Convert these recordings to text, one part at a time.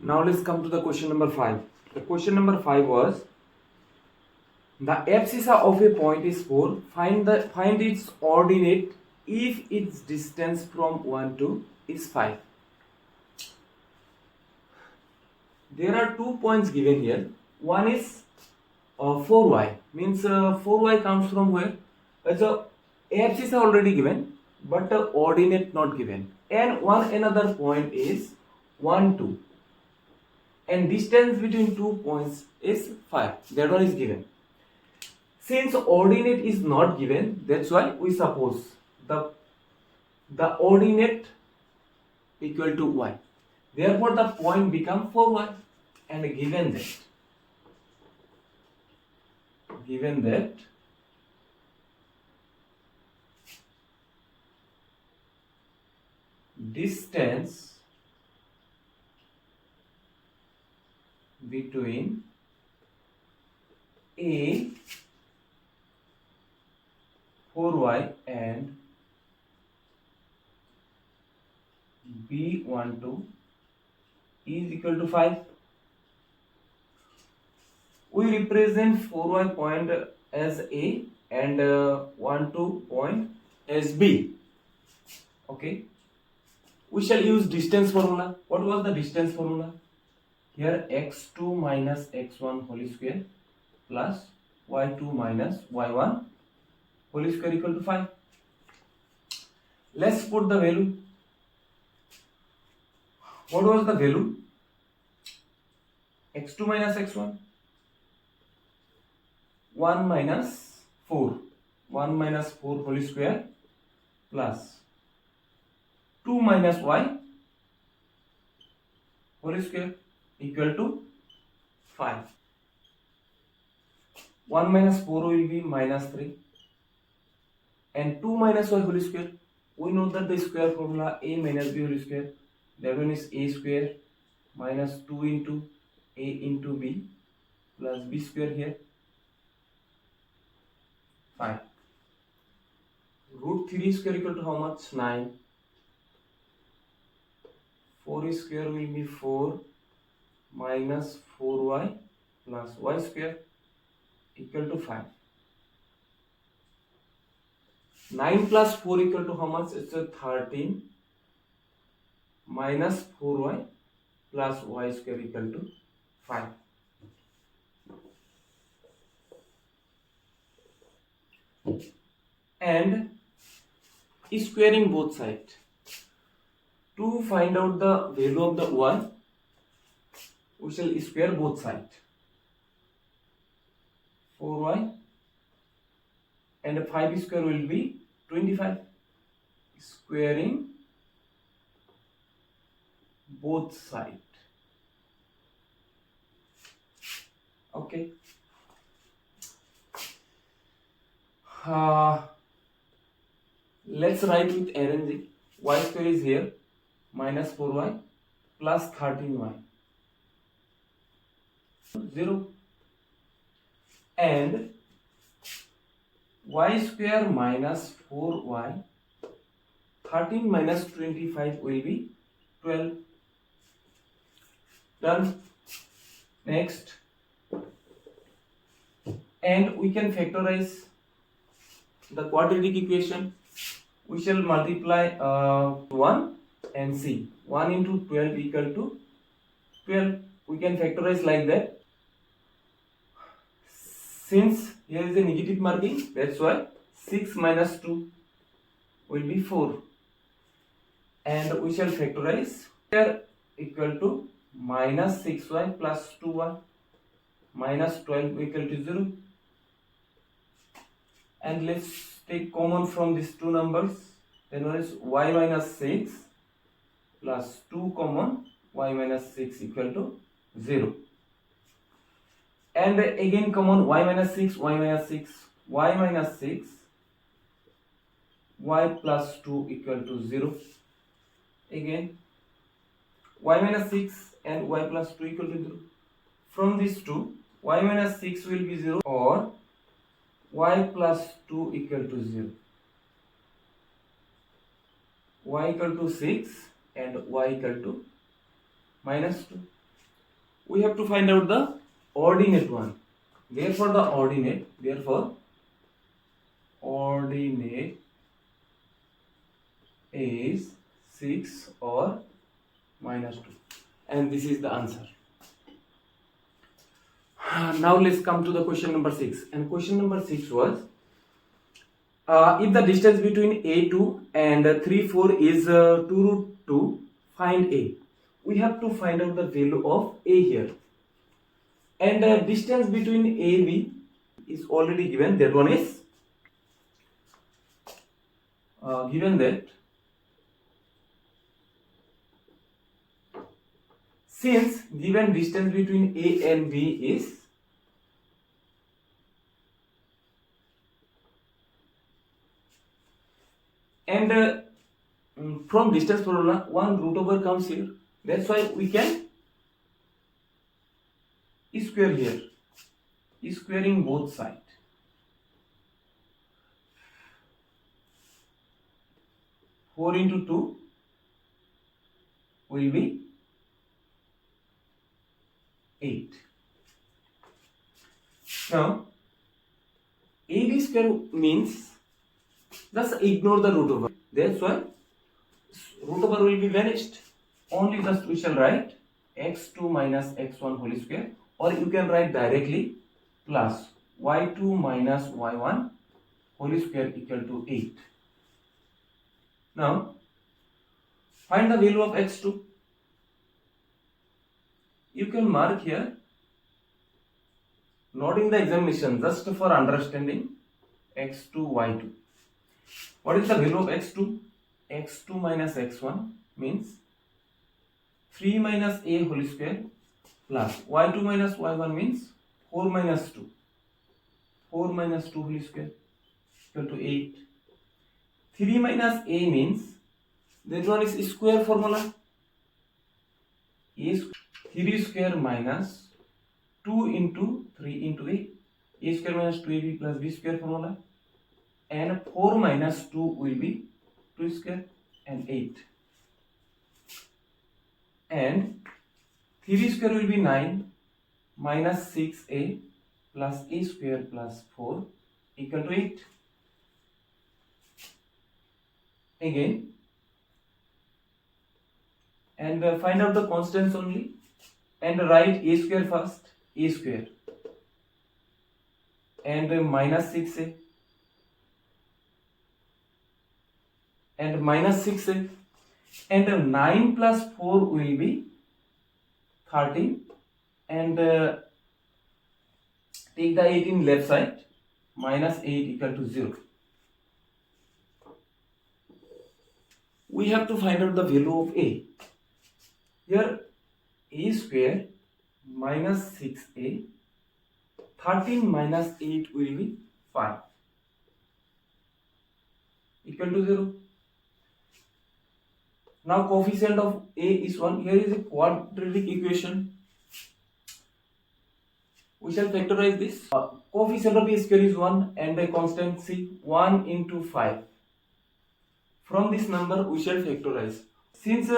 Now let's come to the question number 5. The question number 5 was, the abscissa of a point is 4. Find its ordinate if its distance from 1 to is 5. There are 2 points given here. One is 4y, means 4y comes from where? So abscissa already given, but the ordinate not given. And another point is 1, 2. And distance between 2 points is 5. That one is given. Since ordinate is not given, that's why we suppose the ordinate equal to y. Therefore, the point become 4y. And given that distance between A 4y and B 12 is equal to 5. We represent 4y point as A and 12 point as B. Okay. We shall use distance formula. What was the distance formula? Here x2 minus x1 whole square plus y2 minus y1 whole square equal to 5. Let's put the value. What was the value? x2 minus x1, 1 minus 4 whole square plus 2 minus y whole square equal to 5. 1 minus 4 will be minus 3 and 2 minus y whole square. We know that the square formula a minus b whole square, that one is a square minus 2 into a into b plus b square here 5. Root 3 square equal to how much? 9. 4 square will be 4 minus 4y plus y square equal to 5. 9 plus 4 equal to how much? It's a 13 minus 4y plus y square equal to 5. And squaring both sides. To find out the value of the y, we shall square both sides. 4y and 5 square will be 25. Squaring both sides. Okay. Let's write with arranging. Y square is here minus 4y plus 13y 0 and y square minus 4y 13 minus 25 will be 12. Done. Next, and we can factorize the quadratic equation. We shall multiply 1 and c. 1 into 12 equal to 12. We can factorize like that. Since here is a negative marking, that's why 6 minus 2 will be 4. And we shall factorize here equal to minus 6y plus 2y minus 12 equal to 0. And let's take common from these two numbers. Then one is y minus 6 plus 2 common, y minus 6 equal to 0. And again common y minus 6, y minus 6, y minus 6, y plus 2 equal to 0. Again y minus 6 and y plus 2 equal to 0. From these two, y minus 6 will be 0 or y plus 2 equal to 0. Y equal to 6 and y equal to minus 2. we have to find out the ordinate one. Therefore ordinate is 6 or minus 2, and this is the answer. Now let's come to the question number 6, and question number 6 was if the distance between A2 and 3, 4 is 2 root 2, find A. We have to find out the value of A here, and the distance between AB is already given. That one is given that since given distance between A and B is and from distance formula 1 root over comes here, that's why we can square here, squaring both sides. Four into 2 will be 8. Now AB square means just ignore the root over. That's why root over will be vanished. Only just we shall write x2 minus x1 whole square, or you can write directly plus y2 minus y1 whole square equal to 8. Now find the value of x2. You can mark here, not in the examination, just for understanding, x2 y2. What is the value of x2? x2 minus x1 means 3 minus a whole square plus y2 minus y1 means 4 minus 2. 4 minus 2 whole square equal to 8. 3 minus a means that one is square formula. A 3 square minus 2 into 3 into a square minus 2ab plus b square formula, and 4 minus 2 will be 2 square and 8, and 3 square will be 9 minus 6a plus a square plus 4 equal to 8. Again, and find out the constants only, and write a square first, a square, and minus 6a, and minus 6a, and 9 plus 4 will be 13, and take the 8 in left side, minus 8 equal to 0. We have to find out the value of a. Here a square minus 6a, 13 minus 8 will be 5 equal to 0. Now coefficient of a is 1. Here is a quadratic equation. We shall factorize this. Coefficient of a square is 1 and a constant c, 1 into 5. From this number we shall factorize. Since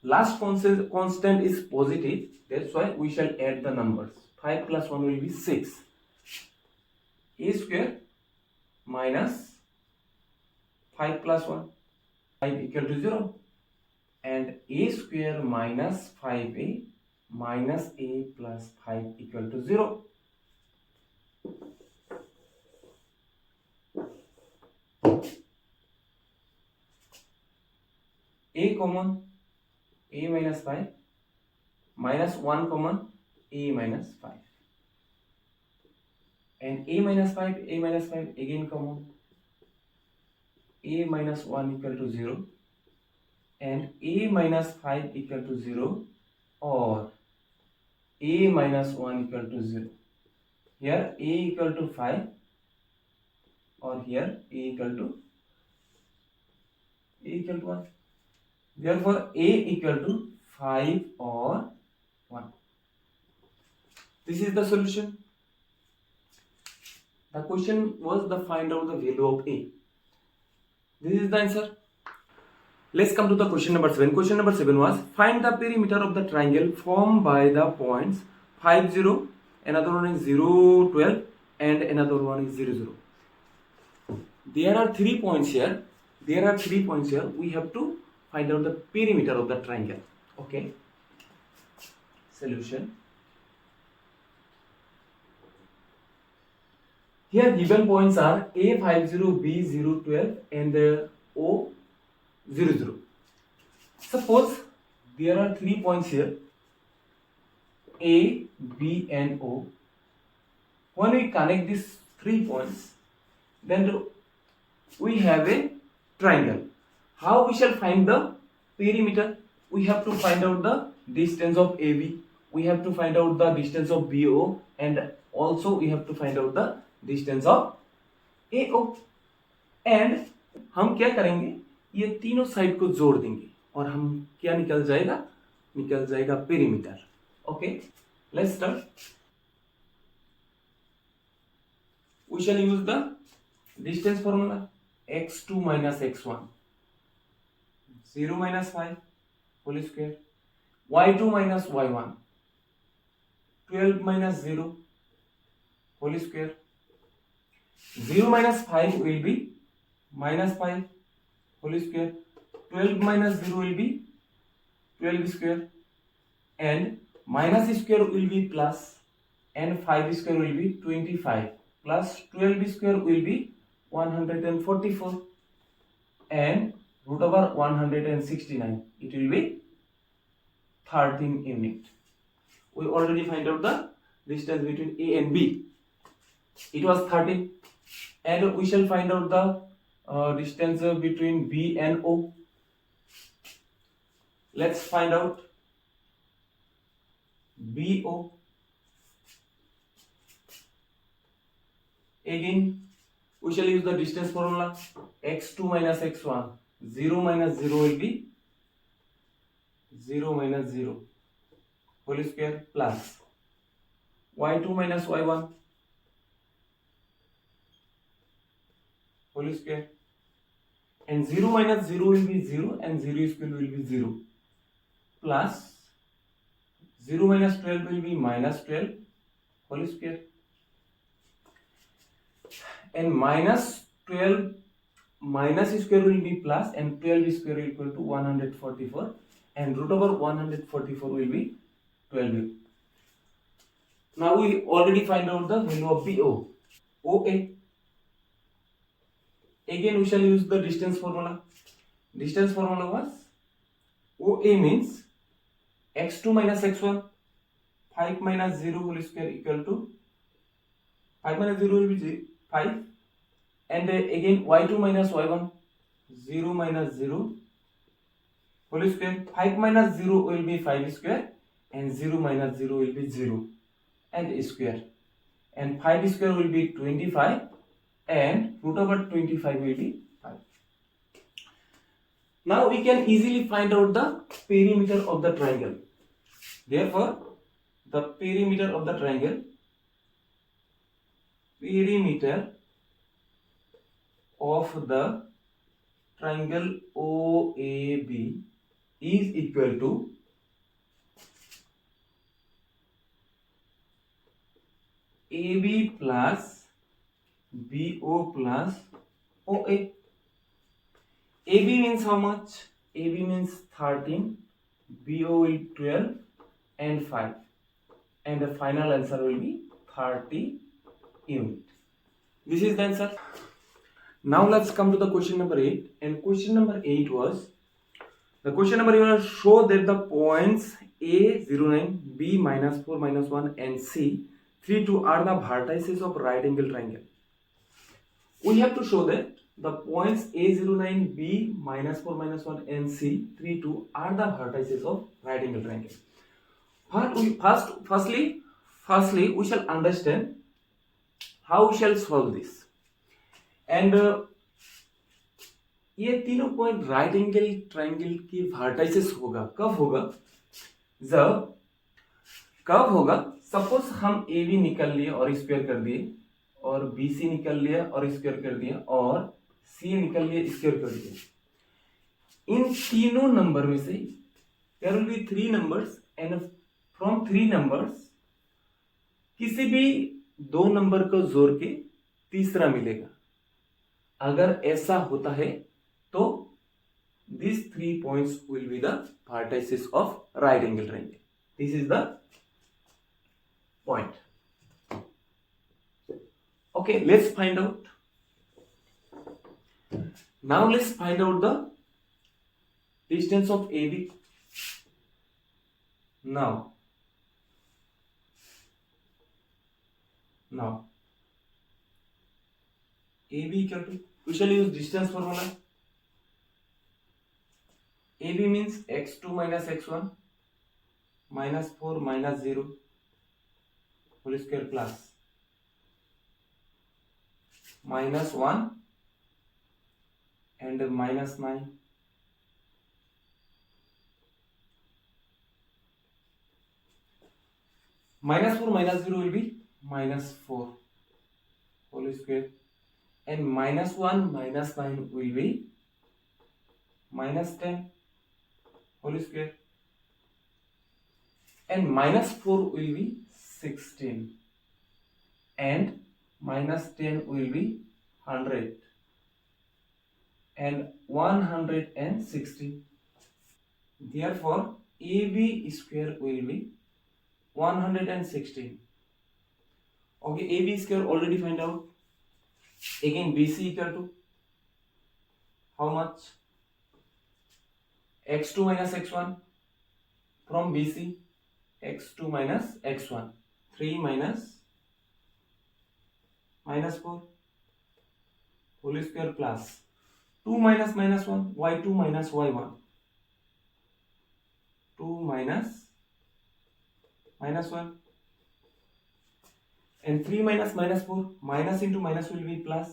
last constant is positive, that's why we shall add the numbers. 5 plus 1 will be 6. A square minus 5 plus 1, 5 equal to 0, and a square minus 5a minus a plus 5 equal to 0. A common, a minus 5, minus 1 common, a minus 5, and a minus 5 again common, a minus 1 equal to 0, and a minus 5 equal to 0, or a minus 1 equal to 0. Here a equal to 5, or here a equal to 1. Therefore a equal to 5 or 1. This is the solution. The question was the find out the value of a. This is the answer. Let's come to the question number 7. Question number 7 was find the perimeter of the triangle formed by the points 5, 0, another one is 0, 12, and another one is 0, 0. There are 3 points here. We have to find out the perimeter of the triangle. Okay. Solution. Here given points are A50, B012 and O00. Suppose there are 3 points here A, B and O. When we connect these 3 points, then we have a triangle. How we shall find the perimeter? We have to find out the distance of AB. We have to find out the distance of BO, and also we have to find out the distance of AO. And हम क्या करेंगे, ये तीनों side को जोड़ देंगे और हम क्या निकल जाएगा perimeter. Okay, let's start. We shall use the distance formula. x2 minus x1, 0 minus 5 whole square. y2 minus y1, 12 minus 0 whole square. 0 minus 5 will be minus 5 whole square. 12 minus 0 will be 12 square, and minus square will be plus, and 5 square will be 25, plus 12 square will be 144, and root over 169, it will be 13 unit. We already find out the distance between A and B. It was 13, and we shall find out the distance between B and O. Let's find out BO. Again, we shall use the distance formula. x2 minus x1, 0 minus 0 will be 0 minus 0 whole square, plus y2 minus y1 whole square, and 0 minus 0 will be 0 and 0 square will be 0, plus 0 minus 12 will be minus 12 whole square, and minus 12 minus square will be plus, and 12 square will equal to 144, and root over 144 will be 12. Now we already find out the value of BO. OA. Again we shall use the distance formula. Distance formula was OA means x2 minus x1, 5 minus 0 whole square equal to 5 minus 0 will be 5, and again y2 minus y1, 0 minus 0 whole square. 5 minus 0 will be 5 square, and 0 minus 0 will be 0 and square, and 5 square will be 25, and root over 25 will be 5. Now we can easily find out the perimeter of the triangle. Therefore, the perimeter of the triangle, perimeter of the triangle OAB is equal to AB plus BO plus OA. AB means how much? AB means 13, BO will 12 and 5, and the final answer will be 30 unit. This is the answer. Now let's come to the question number 8, and question number 8 was, the question number 8 was show that the points A, 0, 9, B, minus 4, minus 1 and C, 3, 2 are the vertices of right angle triangle. We have to show that the points A, 0, 9, B, minus 4, minus 1 and C, 3, 2 are the vertices of right angle triangle. Firstly, we shall understand how we shall solve this. And ये तीनों point right angle triangle की vertices होगा. कब होगा suppose हम A B निकल लिए और स्क्वायर कर दिए, और बी सी निकल लिया और स्क्वायर कर दिया, और सी निकल लिया स्क्वायर कर दिया. इन तीनों नंबर में से there will be 3 numbers and from 3 numbers किसी भी 2 नंबर को जोड़ के तीसरा मिलेगा। अगर ऐसा होता है तो these 3 points will be the vertices of right angle triangle. This is the point. Okay, let's find out. Now let's find out the distance of AB. Now AB equal to, we shall use distance formula. AB means x2 minus x1 minus 4 minus 0 whole square plus minus 1 and minus 9 minus 4 minus 0 will be minus 4 whole square and minus 1 minus 9 will be minus 10 whole square and minus 4 will be 16 and minus 10 will be 100 and 160. Therefore AB square will be 116. Okay, AB square already find out. Again BC equal to how much? x2 minus x1 from BC, x2 minus x1, 3 minus 4 whole square plus 2 minus minus 1, y2 minus y1, 2 minus minus 1 and 3 minus minus 4, minus into minus will be plus,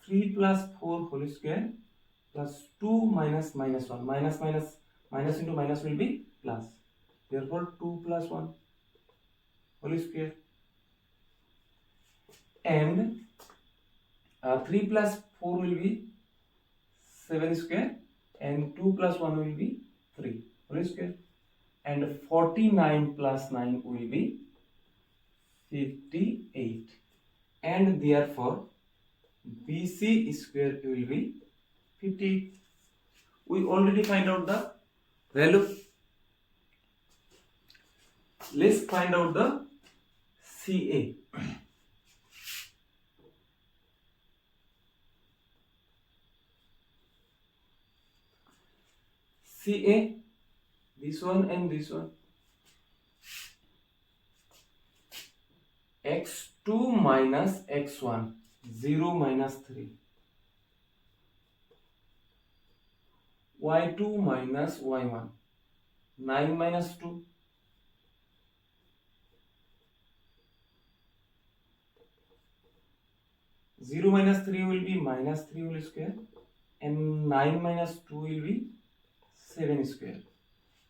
3 plus 4 whole square plus 2 minus minus 1, minus into minus will be plus, therefore 2 plus 1 whole square and 3 plus 4 will be 7 square and 2 plus 1 will be 3 whole square and 49 plus 9 will be 58 and therefore BC square will be 50. We already find out the value. Let's find out the CA. CA, this one and this one, x2 minus x1, 0 minus 3, y2 minus y1, 9 minus 2, 0 minus 3 will be minus 3 whole square and 9 minus 2 will be 7 square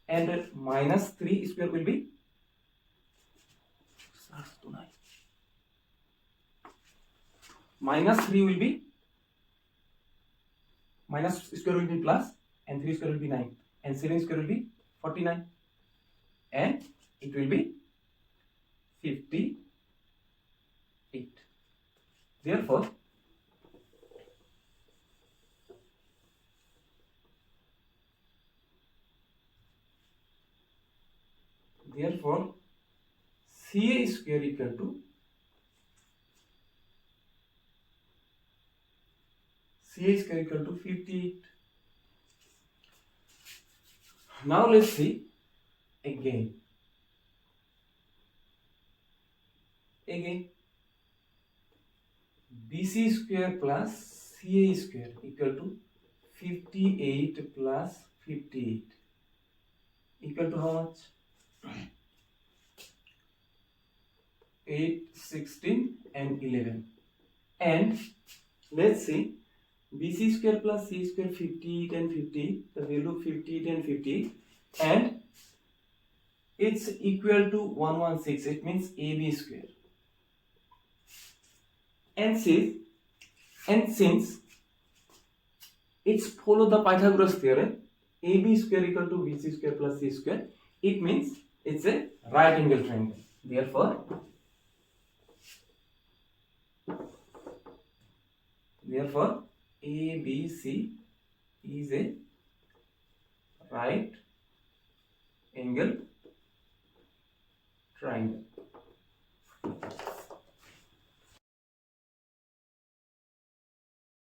and minus 3 square will be minus 3 will be minus square will be plus and 3 square will be 9 and 7 square will be 49 and it will be 58. Therefore CA square equal to CA square equal to 58. Now let's see again BC square plus CA square equal to 58 plus 58 equal to how much? 8, 16 and 11 and let's see BC square plus C square 58 and 58, the value 58 and 58 and it's equal to 116, it means AB square and since it's follow the Pythagoras theorem. AB square equal to BC square plus C square. It means it's a right angle triangle. Therefore ABC is a right angle triangle.